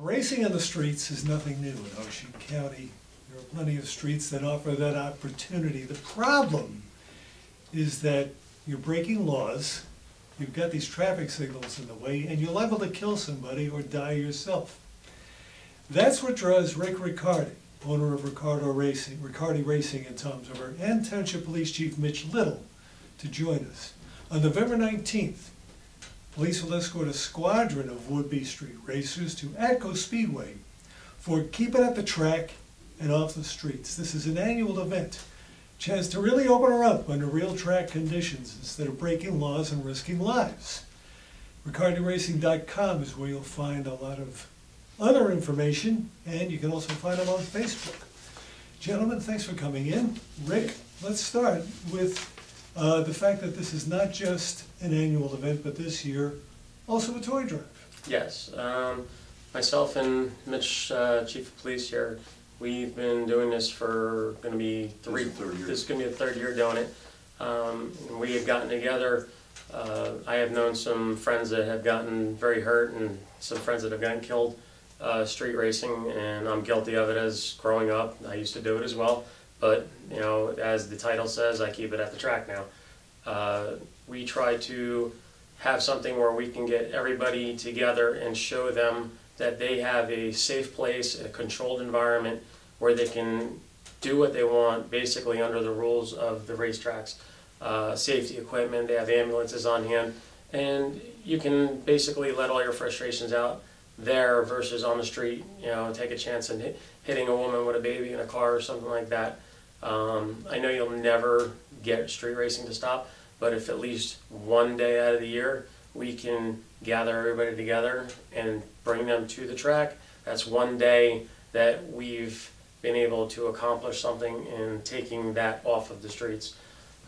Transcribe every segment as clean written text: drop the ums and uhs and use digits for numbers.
Racing on the streets is nothing new in Ocean County. There are plenty of streets that offer that opportunity. The problem is that you're breaking laws, you've got these traffic signals in the way, and you're liable to kill somebody or die yourself. That's what draws Rick Riccardi, owner of Riccardi Racing in Toms River, and Township Police Chief Mitch Little to join us. On November 19th, police will escort a squadron of would-be street racers to Atco Speedway for Keep It at the Track and Off the Streets. This is an annual event. Chance to really open her up under real track conditions instead of breaking laws and risking lives. RiccardiRacing.com is where you'll find a lot of other information, and you can also find them on Facebook. Gentlemen, thanks for coming in. Rick, let's start with the fact that this is not just an annual event, but this year also a toy drive. Yes, myself and Mitch, Chief of Police here, we've been doing this for going to be this is going to be the third year doing it. We have gotten together. I have known some friends that have gotten very hurt and some friends that have gotten killed street racing, and I'm guilty of it as growing up. I used to do it as well, but you know, as the title says, I keep it at the track now. We try to have something where we can get everybody together and show them that they have a safe place, a controlled environment where they can do what they want, basically under the rules of the racetracks. Safety equipment, they have ambulances on hand, and you can basically let all your frustrations out there versus on the street, you know, take a chance in hitting a woman with a baby in a car or something like that. I know you'll never get street racing to stop, but if at least one day out of the year we can gather everybody together and bring them to the track, that's one day that we've been able to accomplish something in taking that off of the streets.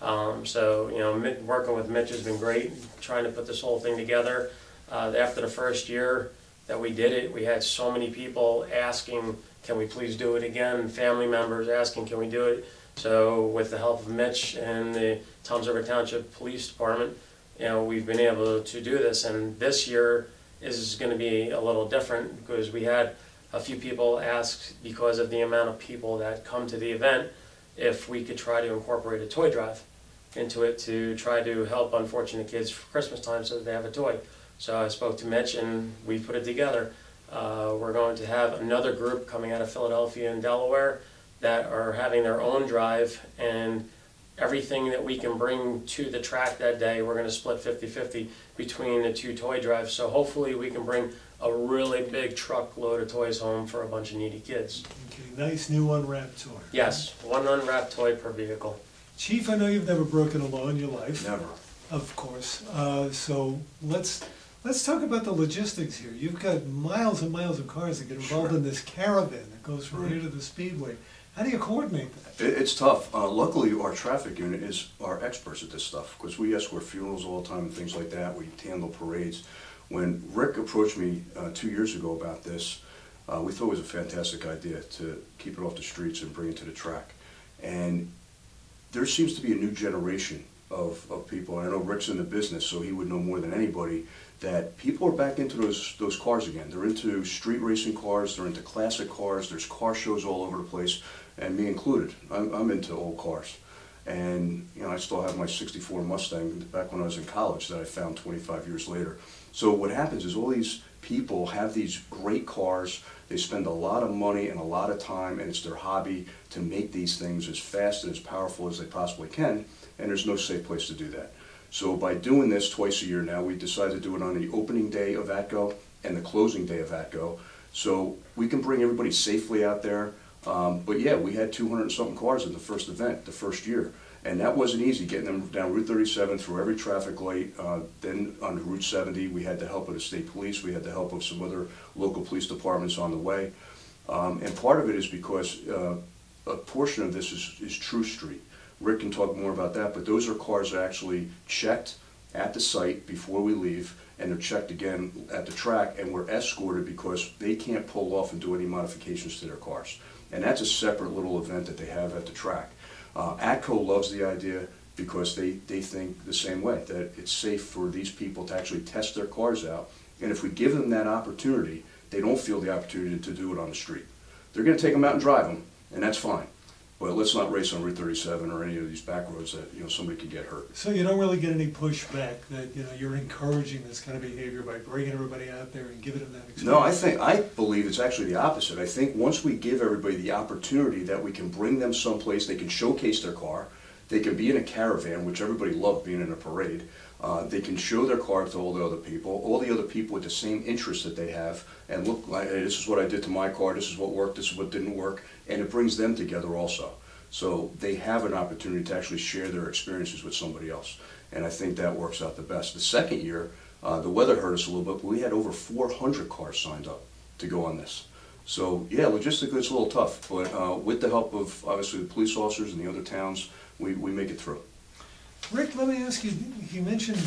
So, you know, working with Mitch has been great, trying to put this whole thing together. After the first year that we did it, we had so many people asking, can we please do it again? Family members asking, can we do it? So with the help of Mitch and the Toms River Township Police Department, you know, we've been able to do this. And this year is going to be a little different because we had a few people ask, because of the amount of people that come to the event, if we could try to incorporate a toy drive into it to try to help unfortunate kids for Christmas time so that they have a toy. So I spoke to Mitch and we put it together. We're going to have another group coming out of Philadelphia and Delaware that are having their own drive, and everything that we can bring to the track that day, we're going to split 50-50 between the two toy drives. So hopefully we can bring a really big truckload of toys home for a bunch of needy kids. Okay, nice new unwrapped toy. Yes, one unwrapped toy per vehicle. Chief, I know you've never broken a law in your life. Never. Of course. So let's talk about the logistics here. You've got miles and miles of cars that get involved in this caravan that goes from here to the Speedway. How do you coordinate that? It's tough. Luckily, our traffic unit are experts at this stuff because we escort funerals all the time and things like that. We handle parades. When Rick approached me 2 years ago about this, we thought it was a fantastic idea to keep it off the streets and bring it to the track. And there seems to be a new generation of people, and I know Rick's in the business, so he would know more than anybody, that people are back into those cars again. They're into street racing cars, they're into classic cars, there's car shows all over the place, and me included. I'm into old cars. And you know, I still have my '64 Mustang back when I was in college that I found 25 years later. So what happens is all these people have these great cars, they spend a lot of money and a lot of time, and it's their hobby to make these things as fast and as powerful as they possibly can, and there's no safe place to do that. So by doing this twice a year now, we decided to do it on the opening day of ATCO and the closing day of ATCO, so we can bring everybody safely out there. But yeah, we had 200 and something cars in the first event, the first year. And that wasn't easy, getting them down Route 37 through every traffic light. Then on Route 70, we had the help of the state police. We had the help of some other local police departments on the way. And part of it is because a portion of this is True Street. Rick can talk more about that, but those are cars that are actually checked at the site before we leave, and they're checked again at the track, and we're escorted because they can't pull off and do any modifications to their cars. And that's a separate little event that they have at the track. ATCO loves the idea because they think the same way, that it's safe for these people to actually test their cars out. And if we give them that opportunity, they don't feel the opportunity to do it on the street. They're going to take them out and drive them, and that's fine. But let's not race on Route 37 or any of these back roads that, you know, somebody could get hurt. So you don't really get any pushback that, you know, you're encouraging this kind of behavior by bringing everybody out there and giving them that experience? No, I believe it's actually the opposite. I think once we give everybody the opportunity that we can bring them someplace, they can showcase their car, they can be in a caravan, which everybody loved being in a parade. They can show their car to all the other people with the same interests that they have, and look, hey, this is what I did to my car, this is what worked, this is what didn't work, and it brings them together also. So they have an opportunity to actually share their experiences with somebody else, and I think that works out the best. The second year, the weather hurt us a little bit, but we had over 400 cars signed up to go on this. So yeah, logistically it's a little tough, but with the help of obviously the police officers and the other towns, we make it through. Rick, let me ask you, you mentioned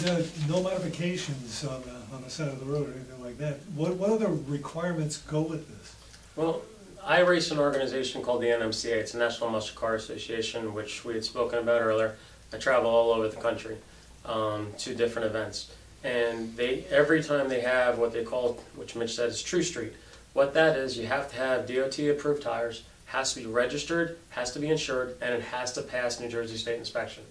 no modifications on the side of the road or anything like that. What other requirements go with this? Well, I race an organization called the NMCA. It's a National Muscle Car Association, which we had spoken about earlier. I travel all over the country to different events. And every time they have what they call, which Mitch said is True Street. What that is, you have to have DOT approved tires, has to be registered, has to be insured, and it has to pass New Jersey State inspection.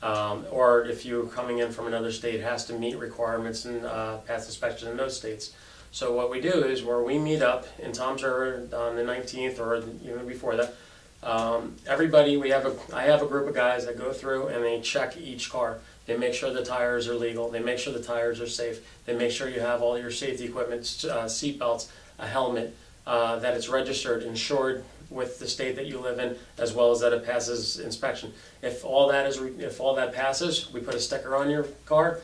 Or if you're coming in from another state, it has to meet requirements and pass inspection in those states. So what we do is where we meet up in Toms River on the 19th or even before that, I have a group of guys that go through and they check each car. They make sure the tires are legal, they make sure the tires are safe, they make sure you have all your safety equipment, seat belts, a helmet, that it's registered, insured with the state that you live in, as well as that it passes inspection. If all that passes, we put a sticker on your car.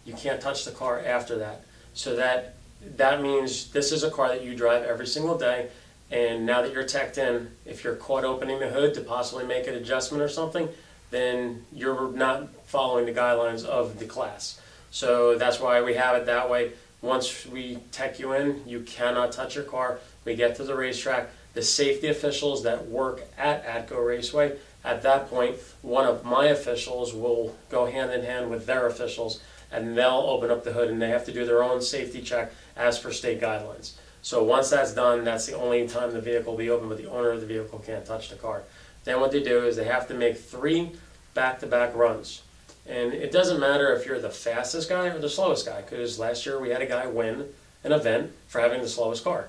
You can't touch the car after that. So that means this is a car that you drive every single day, and now that you're teched in, if you're caught opening the hood to possibly make an adjustment or something, then you're not following the guidelines of the class. So that's why we have it that way. Once we tech you in, you cannot touch your car. We get to the racetrack. The safety officials that work at ATCO Raceway, at that point, one of my officials will go hand in hand with their officials, and they'll open up the hood, and they have to do their own safety check as per state guidelines. So once that's done, that's the only time the vehicle will be open, but the owner of the vehicle can't touch the car. Then what they do is they have to make 3 back-to-back runs. And it doesn't matter if you're the fastest guy or the slowest guy, because last year we had a guy win an event for having the slowest car.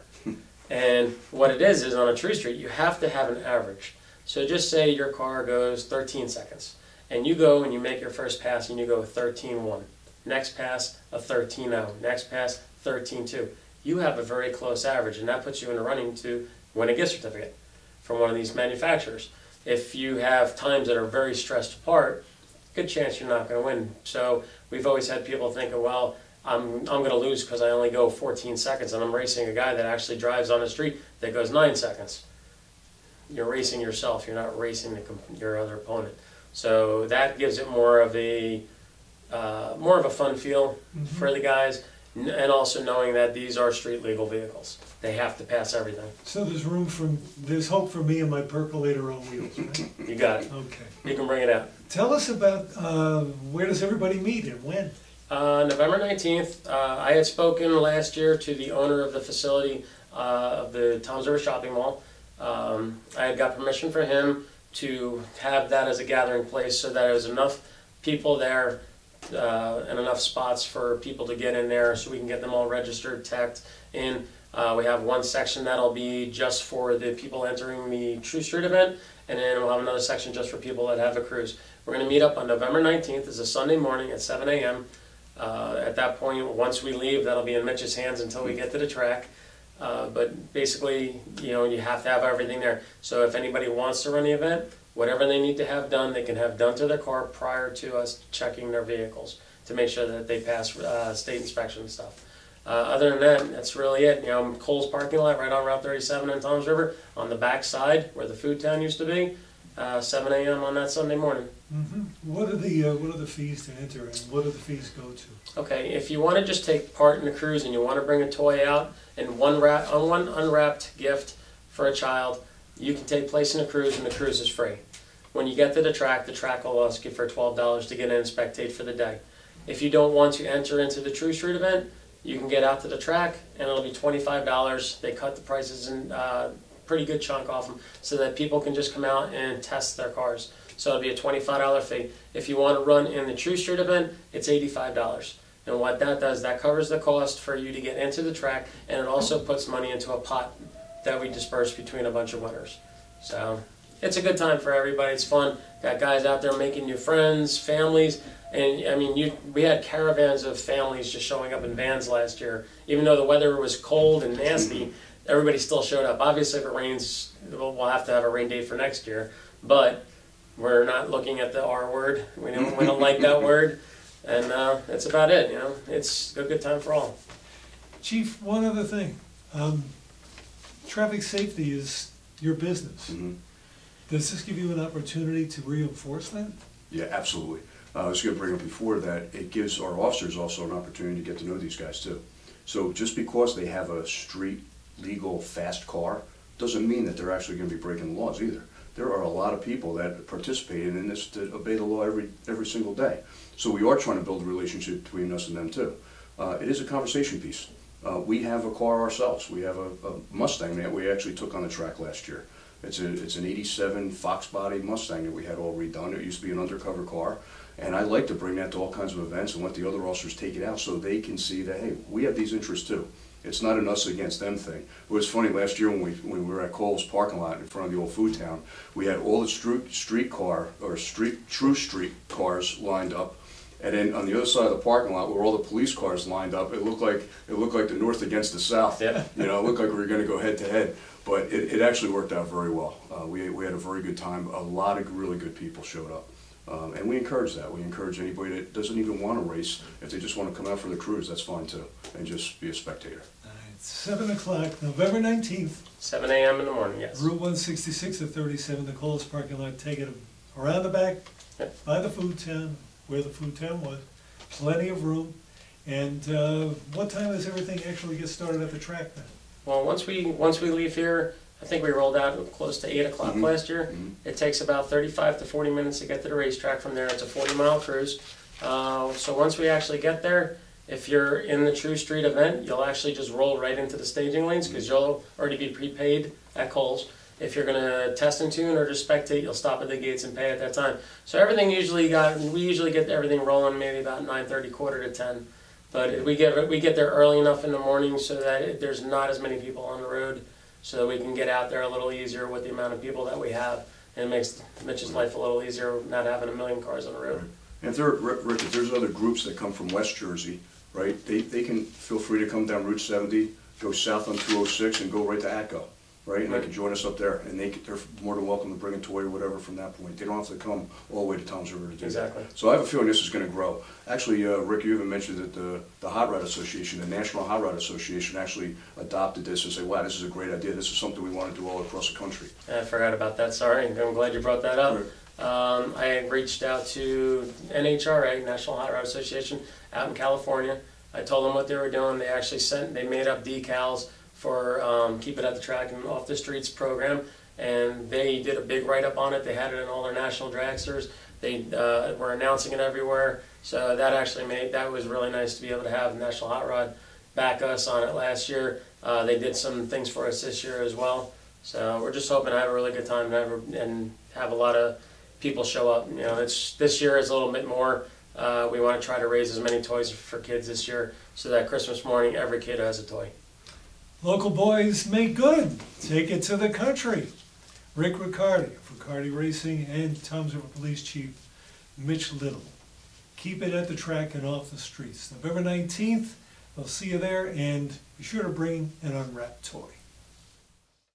And what it is on a True Street, you have to have an average. So just say your car goes 13 seconds, and you go and you make your first pass and you go 13.1. Next pass, a 13.0. Next pass, 13.2. You have a very close average, and that puts you in the running to win a gift certificate from one of these manufacturers. If you have times that are very stressed apart, good chance you're not going to win. So we've always had people thinking, well, I'm going to lose because I only go 14 seconds and I'm racing a guy that actually drives on the street that goes 9 seconds. You're racing yourself, you're not racing your other opponent. So that gives it more of a fun feel for the guys, and also knowing that these are street legal vehicles. They have to pass everything. So there's hope for me and my percolator on wheels, right? You got it. Okay. You can bring it out. Tell us about where does everybody meet and when? November 19th, I had spoken last year to the owner of the facility of the Toms River Shopping Mall. I had got permission for him to have that as a gathering place so that there was enough people there and enough spots for people to get in there so we can get them all registered, teched in. We have one section that'll be just for the people entering the True Street event, and then we'll have another section just for people that have a cruise. We're going to meet up on November 19th. It's a Sunday morning at 7 a.m. At that point, once we leave, that'll be in Mitch's hands until we get to the track. But basically, you have to have everything there. So if anybody wants to run the event, whatever they need to have done, they can have done to their car prior to us checking their vehicles to make sure that they pass state inspection and stuff. Other than that, that's really it. Cole's parking lot right on Route 37 in Toms River, on the back side where the food town used to be, 7 a.m. on that Sunday morning. What are the fees to enter, and what do the fees go to? Okay, if you want to just take part in the cruise and you want to bring a toy out and one unwrapped gift for a child, you can take place in the cruise, and the cruise is free. When you get to the track will ask you for $12 to get in and spectate for the day. If you don't want to enter into the True Street event, you can get out to the track and it'll be $25. They cut the prices in pretty good chunk off them so that people can just come out and test their cars. So it'll be a $25 fee. If you want to run in the True Street event, it's $85. And what that does, that covers the cost for you to get into the track, and it also puts money into a pot that we disperse between a bunch of winners. So it's a good time for everybody. It's fun. Got guys out there making new friends, families, and I mean, we had caravans of families just showing up in vans last year. Even though the weather was cold and nasty, everybody still showed up. Obviously, if it rains, we'll have to have a rain date for next year, but we're not looking at the R word. We don't like that word. And that's about it, you know. It's a good time for all. Chief, one other thing. Traffic safety is your business. Mm-hmm. Does this give you an opportunity to reinforce that? Yeah, absolutely. I was going to bring up before that it gives our officers also an opportunity to get to know these guys too. So just because they have a street legal fast car doesn't mean that they're actually going to be breaking the laws either. There are a lot of people that participate in this to obey the law every single day. So we are trying to build a relationship between us and them too. It is a conversation piece. We have a car ourselves. We have a Mustang that we actually took on the track last year. It's an 87 Fox body Mustang that we had all redone. It used to be an undercover car. And I like to bring that to all kinds of events and let the other officers take it out so they can see that, hey, we have these interests too. It's not an us against them thing. It was funny last year when we were at Cole's parking lot in front of the old food town. We had all the True Street cars lined up, and then on the other side of the parking lot were all the police cars lined up. It looked like the North against the South. Yeah. You know, it looked like we were going to go head to head, but it actually worked out very well. We had a very good time. A lot of really good people showed up. And we encourage that. We encourage anybody that doesn't even want to race. If they just want to come out for the cruise, that's fine too, and just be a spectator. All right, 7 o'clock, November 19th. 7 a.m. in the morning, yes. Route 166 at 37, the Coles parking lot. Take it around the back, by the food town, where the food town was. Plenty of room. And what time does everything actually get started at the track then? Well, once we leave here, I think we rolled out close to 8 o'clock last year. It takes about 35 to 40 minutes to get to the racetrack from there. It's a 40-mile cruise. So once we actually get there, if you're in the True Street event, you'll actually just roll right into the staging lanes because you'll already be prepaid at Coles. If you're going to test and tune or just spectate, you'll stop at the gates and pay at that time. So everything we usually get everything rolling maybe about 9:30, quarter to 10. But we get there early enough in the morning so that there's not as many people on the road, so that we can get out there a little easier with the amount of people that we have, and it makes Mitch's life a little easier not having a million cars on the road. Right. And if there's other groups that come from West Jersey, right, they can feel free to come down Route 70, go south on 206, and go right to Atco, right? And they can join us up there, and they're more than welcome to bring a toy or whatever from that point. They don't have to come all the way to Tom's River to do Exactly. that. So I have a feeling this is going to grow. Actually, Rick, you even mentioned that the Hot Rod Association, the National Hot Rod Association, actually adopted this and said, wow, this is a great idea. This is something we want to do all across the country. I forgot about that, sorry. I'm glad you brought that up. Right. I reached out to NHRA, National Hot Rod Association, out in California. I told them what they were doing. They made up decals for Keep It at the Track and Off the Streets program, and they did a big write-up on it. They had it in all their national dragsters. They were announcing it everywhere. So that was really nice to be able to have National Hot Rod back us on it last year. They did some things for us this year as well. So we're just hoping to have a really good time and have a lot of people show up. You know, this year is a little bit more. We want to try to raise as many toys for kids this year so that Christmas morning every kid has a toy. Local boys make good. Take it to the country. Rick Riccardi of Riccardi Racing and Tom's River Police Chief Mitch Little. Keep it at the track and off the streets. November 19th, I'll see you there, and be sure to bring an unwrapped toy.